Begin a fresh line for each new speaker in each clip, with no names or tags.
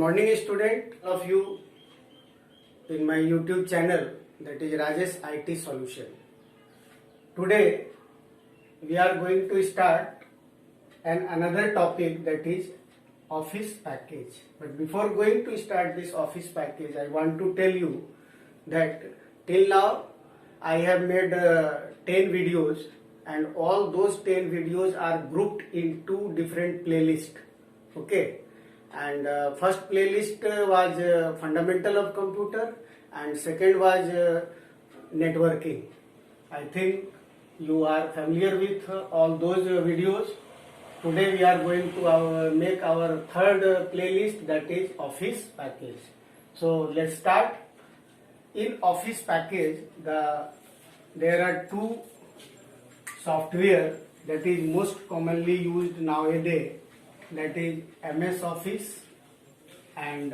morning, student. All of you in my YouTube channel, that is Rajesh IT Solution. Today we are going to start another topic, that is office package. But before going to start this office package, I want to tell you that till now I have made 10 videos, and all those 10 videos are grouped into different playlists. Okay, and first playlist was fundamental of computer, and second was networking. I think you are familiar with all those videos. Today we are going to make our third playlist, that is office package. So let's start. In office package, there are two software that is most commonly used nowadays, that is MS Office, and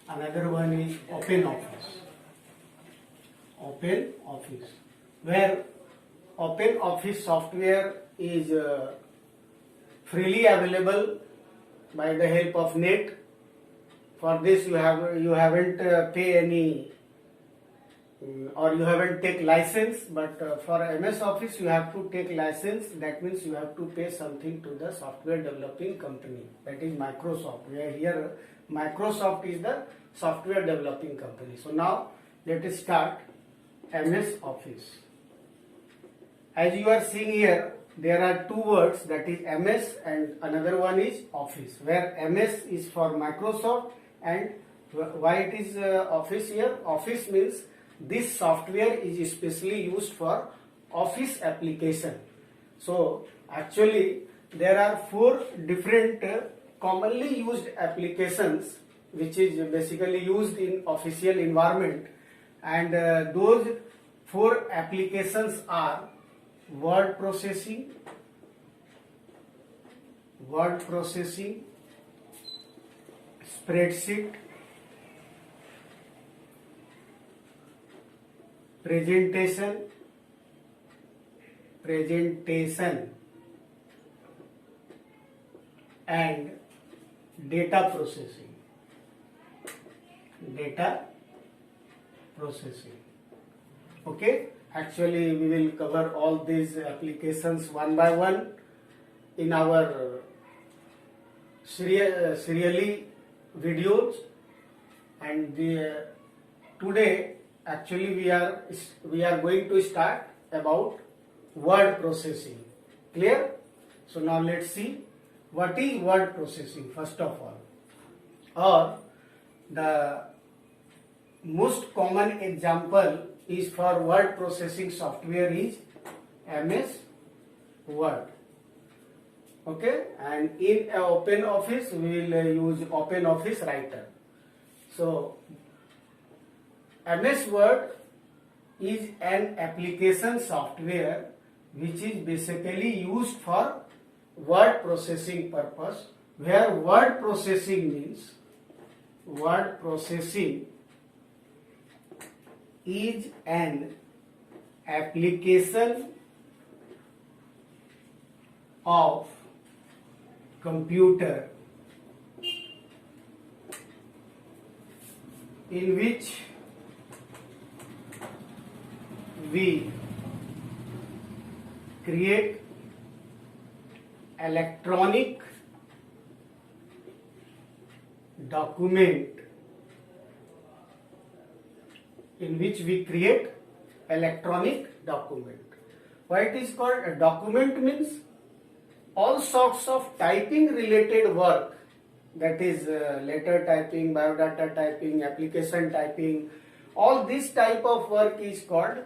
another one is Open Office. Open Office, where Open Office software is freely available by the help of net. For this you haven't pay any or you haven't take license, but for MS Office you have to take license. That means you have to pay something to the software developing company, that is Microsoft, where here Microsoft is the software developing company. So now let us start MS Office. As you are seeing here, there are two words, that is MS and another one is Office, where MS is for Microsoft, and why it is Office here? Office means this software is especially used for office application. So actually there are four different commonly used applications which is basically used in official environment, and those four applications are word processing, spreadsheet, presentation, and data processing. Okay, actually we will cover all these applications one by one in our serially videos, and today actually we are going to start about word processing. Clear? So now let's see what is word processing first of all. Or the most common example is for word processing software is MS Word. Okay, and in Open Office we will use Open Office Writer. So MS Word is an application software which is basically used for word processing purpose, where word processing is an application of computer in which we create electronic document, Why it is called a document means all sorts of typing related work, that is letter typing, biodata typing, application typing, all this type of work is called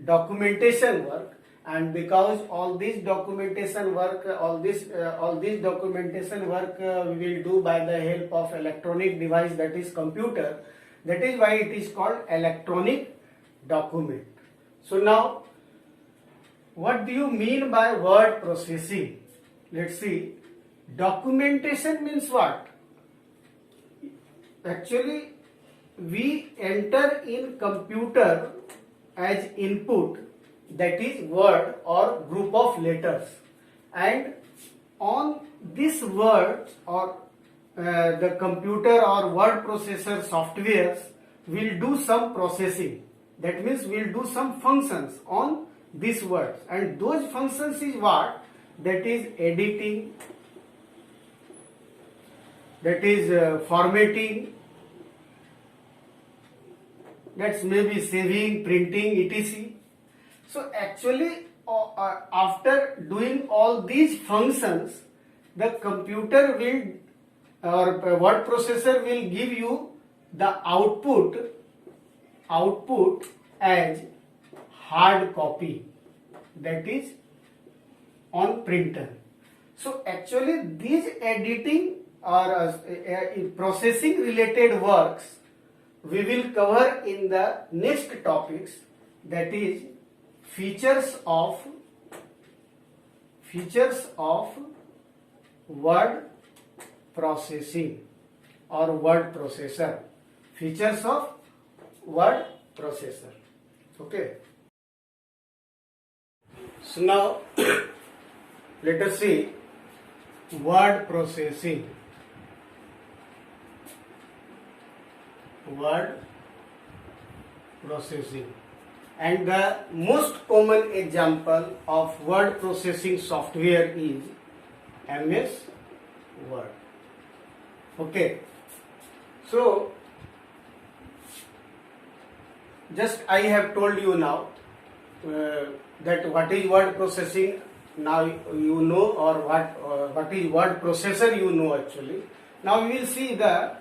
documentation work. And because all this documentation work we will do by the help of electronic device, that is computer, that is why it is called electronic document. So now what do you mean by word processing? Let's see. Documentation means what? Actually we enter in computer as input, that is word or group of letters, and on this word or the computer or word processor softwares will do some processing. That means will do some functions on these words, and those functions is what? That is editing, that is formatting, that's maybe saving, printing, etc. So actually after doing all these functions, the computer will or word processor will give you the output as hard copy, that is on printer. So actually these editing or processing related works we will cover in the next topics, that is features of word processing or word processor. Features of word processor. Okay. So now let us see word processing. Word processing. And the most common example of word processing software is MS Word. Okay. So just I have told you now that what is word processing now you know, or what is word processor you know actually. Now we will see the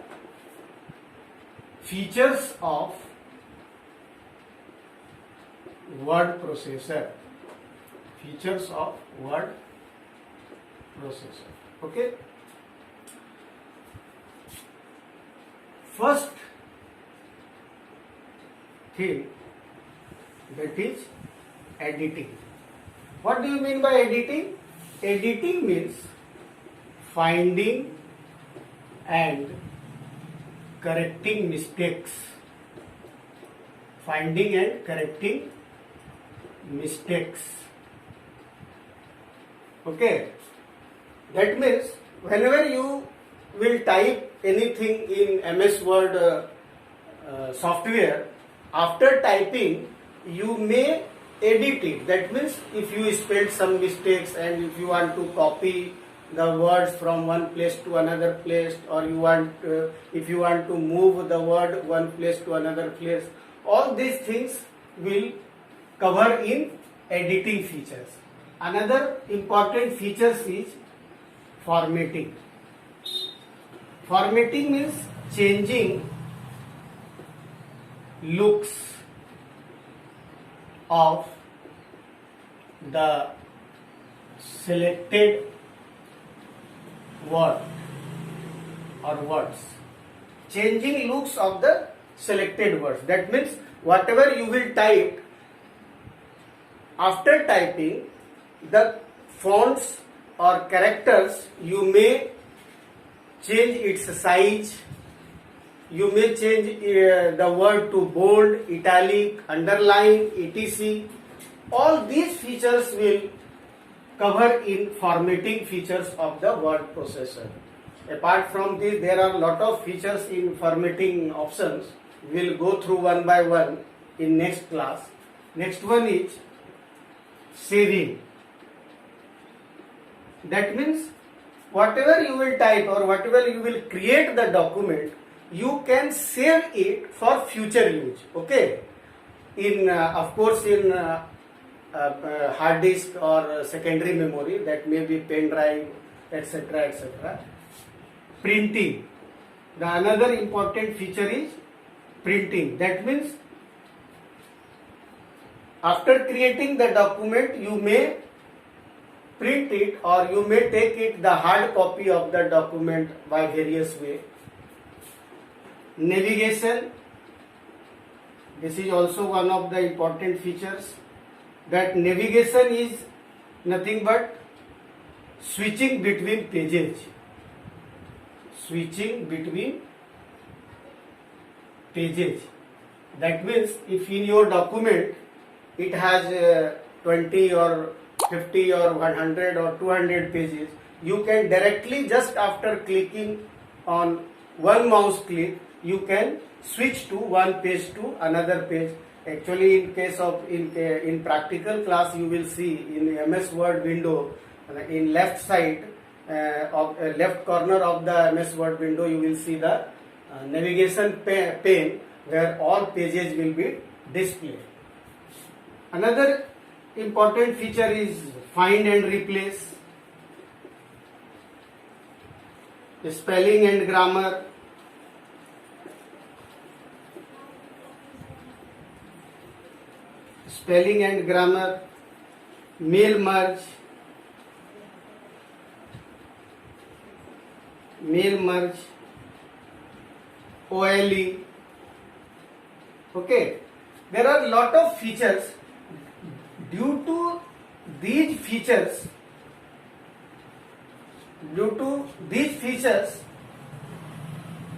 features of word processor. Features of word processor. Okay. First thing, that is editing. What do you mean by editing? Editing means finding and correcting mistakes. Finding and correcting mistakes. Okay. That means whenever you will type anything in MS Word software, after typing you may edit it. That means if you spelled some mistakes and if you want to copy the words from one place to another place, or you want if you want to move the word one place to another place, all these things will cover in editing features. Another important features is formatting. Formatting means changing looks of the selected word or words. Changing looks of the selected words. That means whatever you will type, after typing, the fonts or characters you may change its size. You may change the word to bold, italic, underline, etc. All these features will cover in formatting features of the word processor. Apart from this, there are a lot of features in formatting options. We will go through one by one in next class. Next one is saving. That means whatever you will type or whatever you will create the document, you can save it for future use. Okay. In of course in hard disk or secondary memory, that may be pen drive, etc., etc. Printing. The another important feature is printing. That means after creating the document, you may print it or you may take it the hard copy of the document by various way. Navigation. This is also one of the important features. That navigation is nothing but switching between pages. Switching between pages. That means if in your document it has 20 or 50 or 100 or 200 pages, you can directly just after clicking on one mouse click you can switch to one page to another page. Actually, in case of in practical class, you will see in MS Word window, in left side of left corner of the MS Word window, you will see the navigation pane where all pages will be displayed. Another important feature is find and replace, spelling and grammar, mail merge, OLE. Okay, there are a lot of features. Due to these features,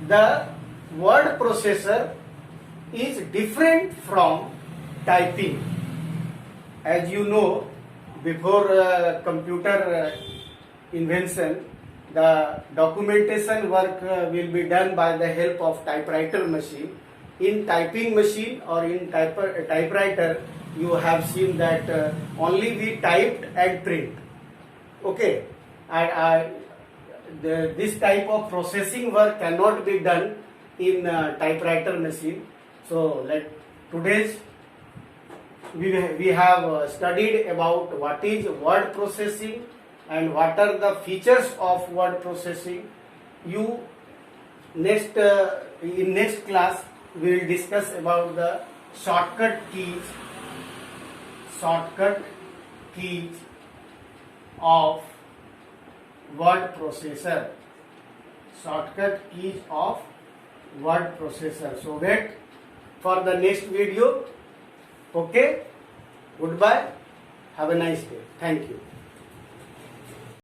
the word processor is different from typing. As you know, before computer invention, the documentation work will be done by the help of typewriter machine. In typing machine or in typewriter, you have seen that only we typed and print. Okay, this type of processing work cannot be done in typewriter machine. So, today's we have studied about what is word processing and what are the features of word processing. In next class we will discuss about the shortcut keys of word processor. So wait for the next video. Okay, goodbye, have a nice day, thank you.